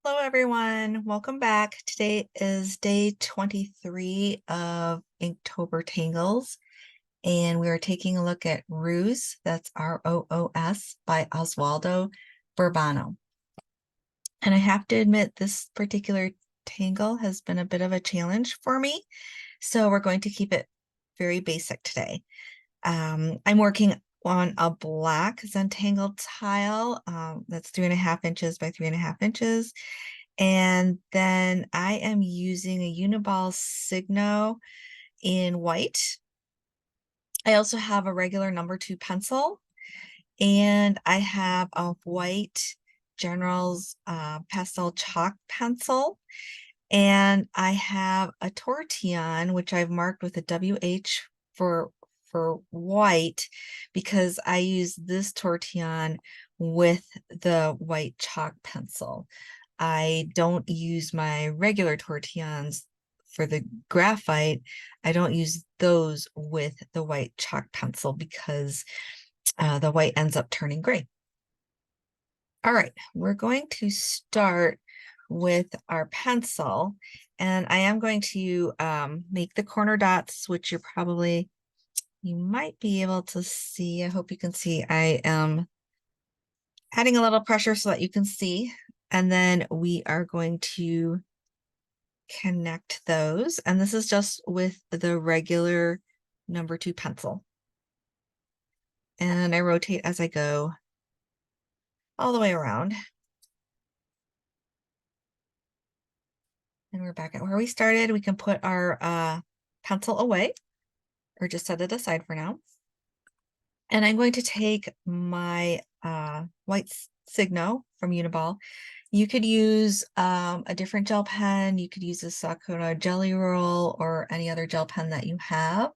Hello everyone, welcome back. Today is day 23 of Inktober Tangles, and we are taking a look at Roos, that's R-O-O-S, by Oswaldo Burbano. And I have to admit, this particular tangle has been a bit of a challenge for me, so we're going to keep it very basic today. I'm working on a black Zentangle tile that's 3.5 inches by 3.5 inches. And then I am using a Uniball Signo in white. I also have a regular #2 pencil, and I have a white General's pastel chalk pencil. And I have a tortillon, which I've marked with a WH for white, because I use this tortillon with the white chalk pencil. I don't use my regular tortillons for the graphite. I don't use those with the white chalk pencil because the white ends up turning gray. All right, we're going to start with our pencil, and I am going to make the corner dots, which you might be able to see. I hope you can see. I am adding a little pressure so that you can see, and then we are going to connect those, and this is just with the regular #2 pencil, and I rotate as I go all the way around. And we're back at where we started. We can put our pencil away or just set it aside for now. And I'm going to take my white Signo from Uniball. You could use a different gel pen. You could use a Sakura Jelly Roll or any other gel pen that you have.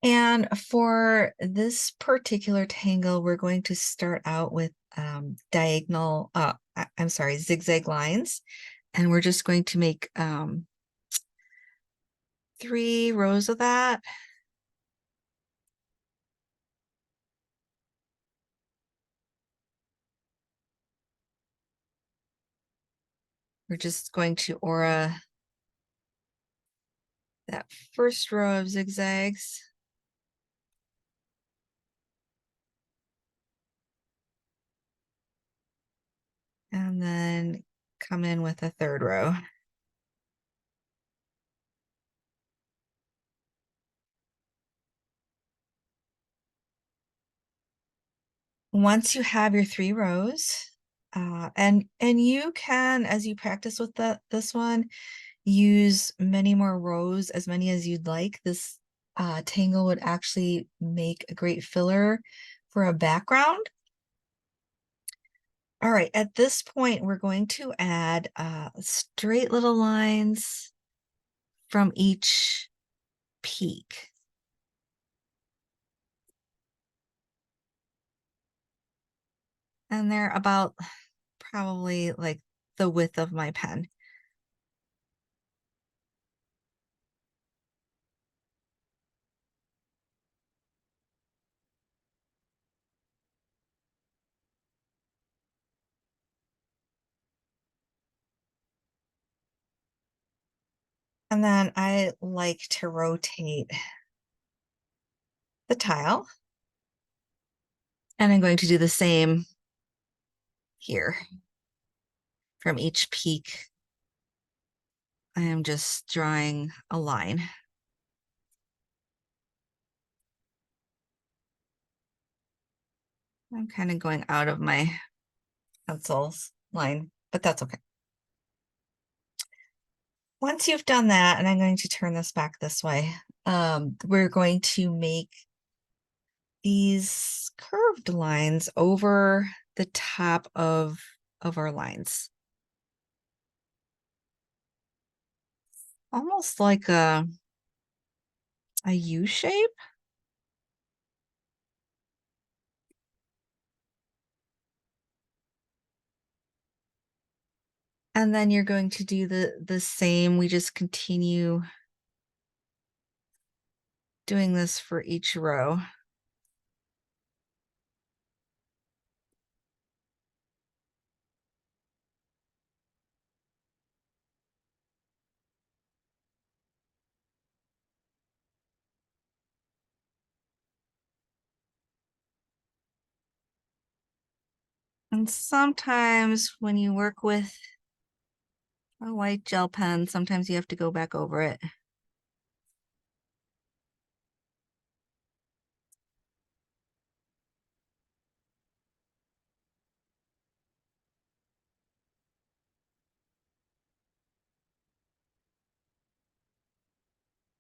And for this particular tangle, we're going to start out with zigzag lines. And we're just going to make 3 rows of that. We're just going to aura that first row of zigzags. And then come in with a 3rd row. Once you have your 3 rows, and you can, as you practice with this one, use many more rows, as many as you'd like. This tangle would actually make a great filler for a background. All right, at this point, we're going to add straight little lines from each peak. And they're about probably like the width of my pen. And then I like to rotate the tile. And I'm going to do the same here. From each peak, I am just drawing a line. I'm kind of going out of my pencil's line, but that's okay. Once you've done that, and I'm going to turn this back this way, we're going to make these curved lines over the top of our lines. Almost like a U shape. And then you're going to do the same. We just continue doing this for each row. And sometimes when you work with a white gel pen, sometimes you have to go back over it.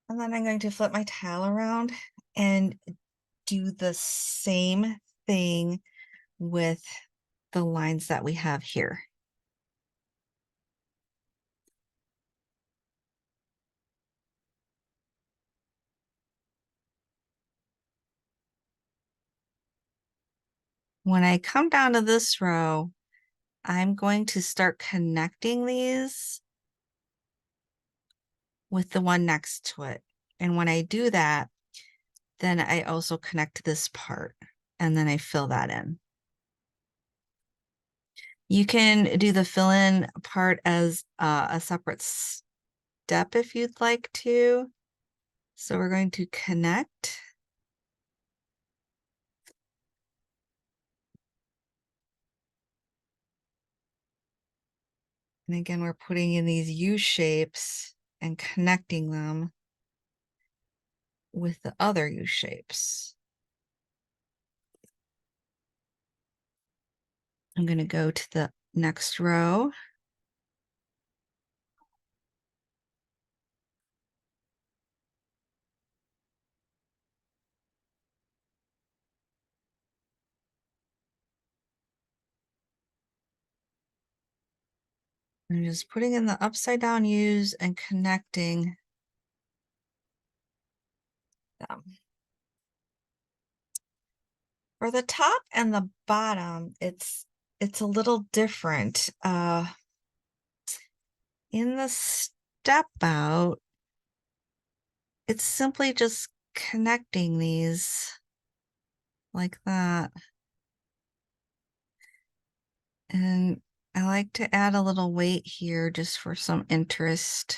And then I'm going to flip my towel around and do the same thing with the lines that we have here. When I come down to this row, I'm going to start connecting these with the one next to it. And when I do that, then I also connect this part and then I fill that in. You can do the fill in part as a separate step if you'd like to. So we're going to connect. And again, we're putting in these U shapes and connecting them with the other U shapes. I'm going to go to the next row. I'm just putting in the upside down U's and connecting them. For the top and the bottom, it's a little different. In the step out, it's simply just connecting these like that. And I like to add a little weight here just for some interest.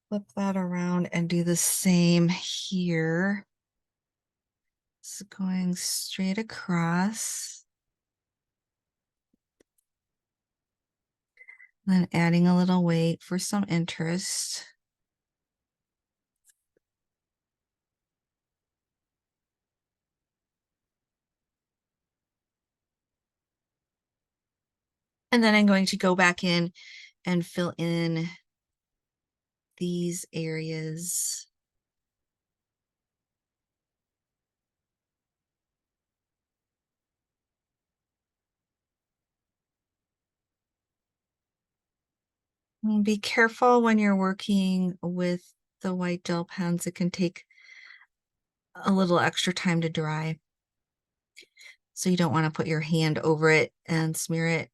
Flip that around and do the same here. So going straight across. Then adding a little weight for some interest. And then I'm going to go back in and fill in these areas. And be careful when you're working with the white gel pens. It can take a little extra time to dry. So you don't want to put your hand over it and smear it.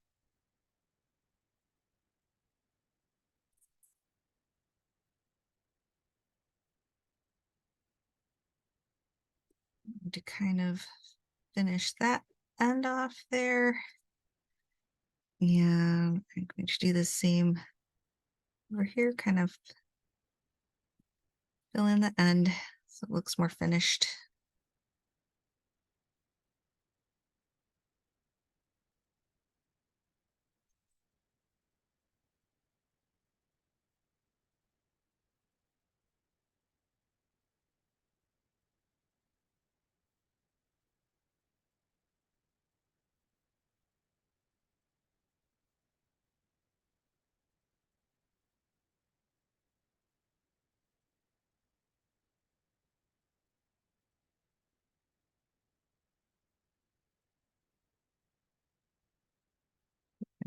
To kind of finish that end off there. And I'm going to do the same over here, kind of fill in the end so it looks more finished.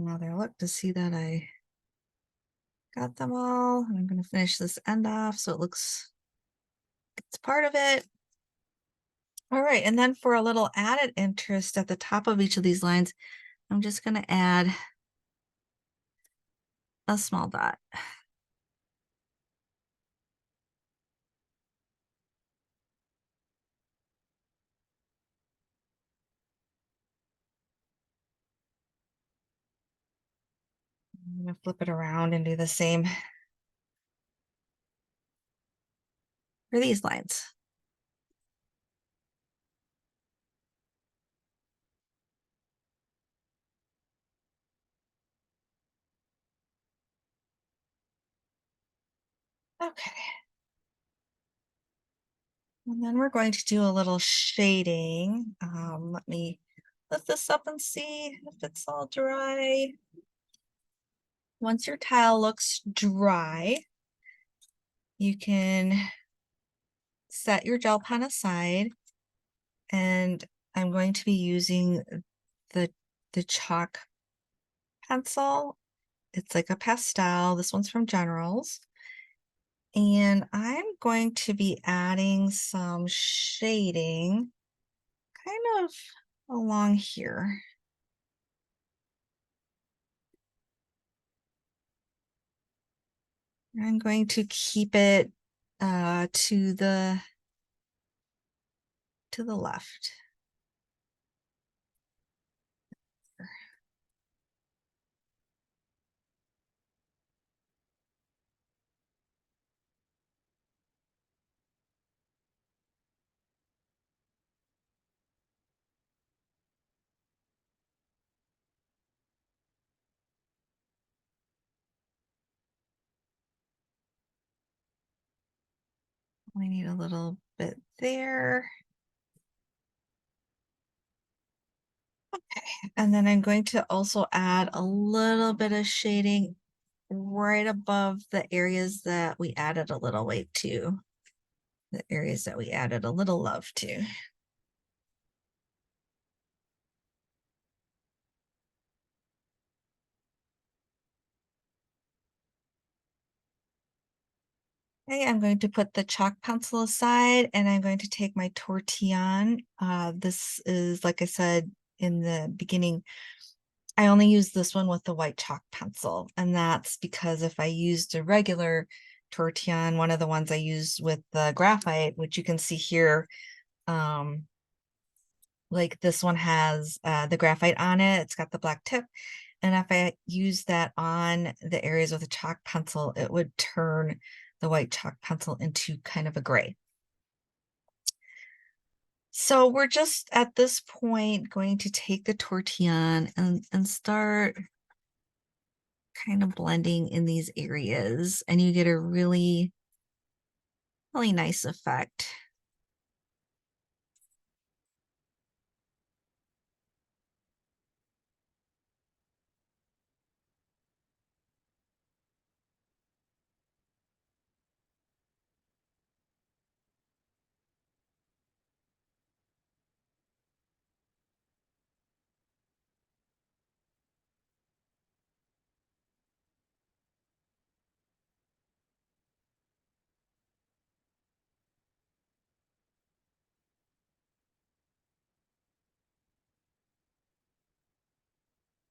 Another look to see that I got them all. I'm going to finish this end off so it looks, it's part of it. All right, and then for a little added interest at the top of each of these lines, I'm just going to add a small dot. gonna flip it around and do the same for these lines. Okay. And then we're going to do a little shading. Let me lift this up and see if it's all dry. Once your tile looks dry, you can set your gel pen aside, and I'm going to be using the chalk pencil. It's like a pastel. This one's from Generals. And I'm going to be adding some shading kind of along here. I'm going to keep it to the left. We need a little bit there. Okay, and then I'm going to also add a little bit of shading right above the areas that we added a little weight to. The areas that we added a little love to. Okay, I'm going to put the chalk pencil aside, and I'm going to take my tortillon. This is, like I said in the beginning, I only use this one with the white chalk pencil, and that's because if I used a regular tortillon, one of the ones I use with the graphite, which you can see here, like this one has the graphite on it, it's got the black tip, and if I use that on the areas with a chalk pencil, it would turn the white chalk pencil into kind of a gray. So we're just at this point going to take the tortillon and start kind of blending in these areas, and you get a really, really nice effect.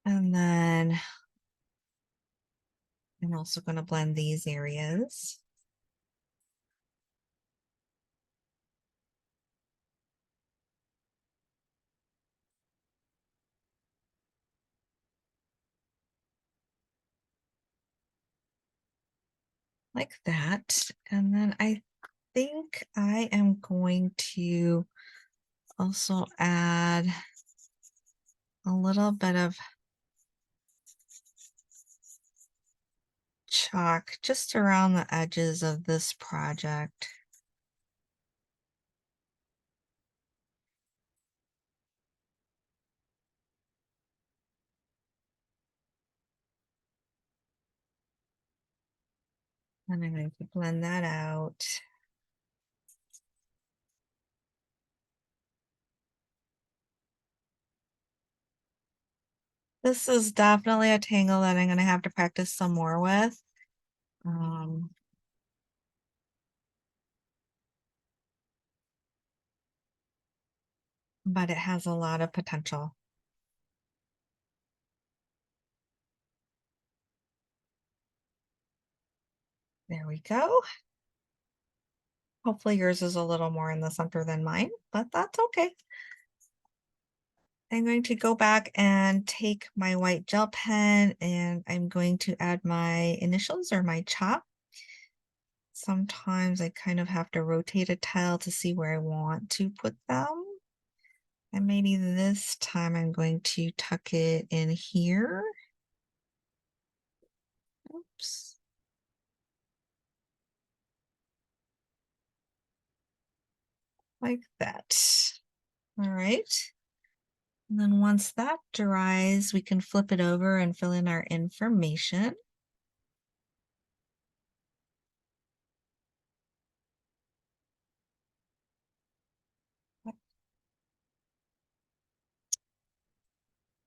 And then I'm also going to blend these areas. Like that. And then I think I am going to also add a little bit of chalk just around the edges of this project. And I'm going to blend that out. This is definitely a tangle that I'm going to have to practice some more with. But it has a lot of potential. There we go. Hopefully yours is a little more in the center than mine, but that's okay. I'm going to go back and take my white gel pen and I'm going to add my initials or my chop. Sometimes I kind of have to rotate a tile to see where I want to put them. And maybe this time I'm going to tuck it in here. Oops. Like that. All right. And then once that dries, we can flip it over and fill in our information.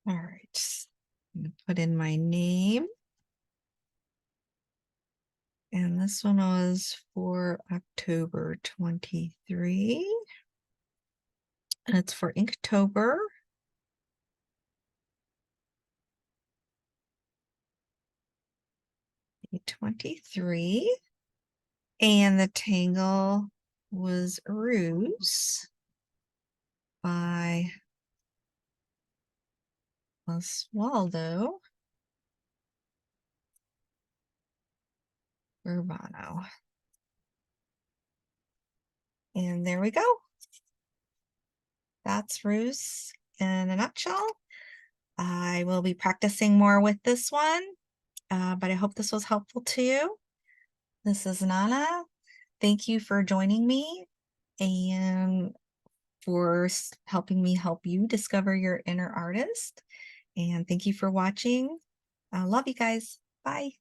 All right. I'm gonna put in my name. And this one was for October 23. And it's for Inktober. 23. And the tangle was Roos by Oswaldo Burbano. And there we go. That's Roos in a nutshell. I will be practicing more with this one, but I hope this was helpful to you. This is Nana. Thank you for joining me and for helping me help you discover your inner artist. And thank you for watching. I love you guys. Bye.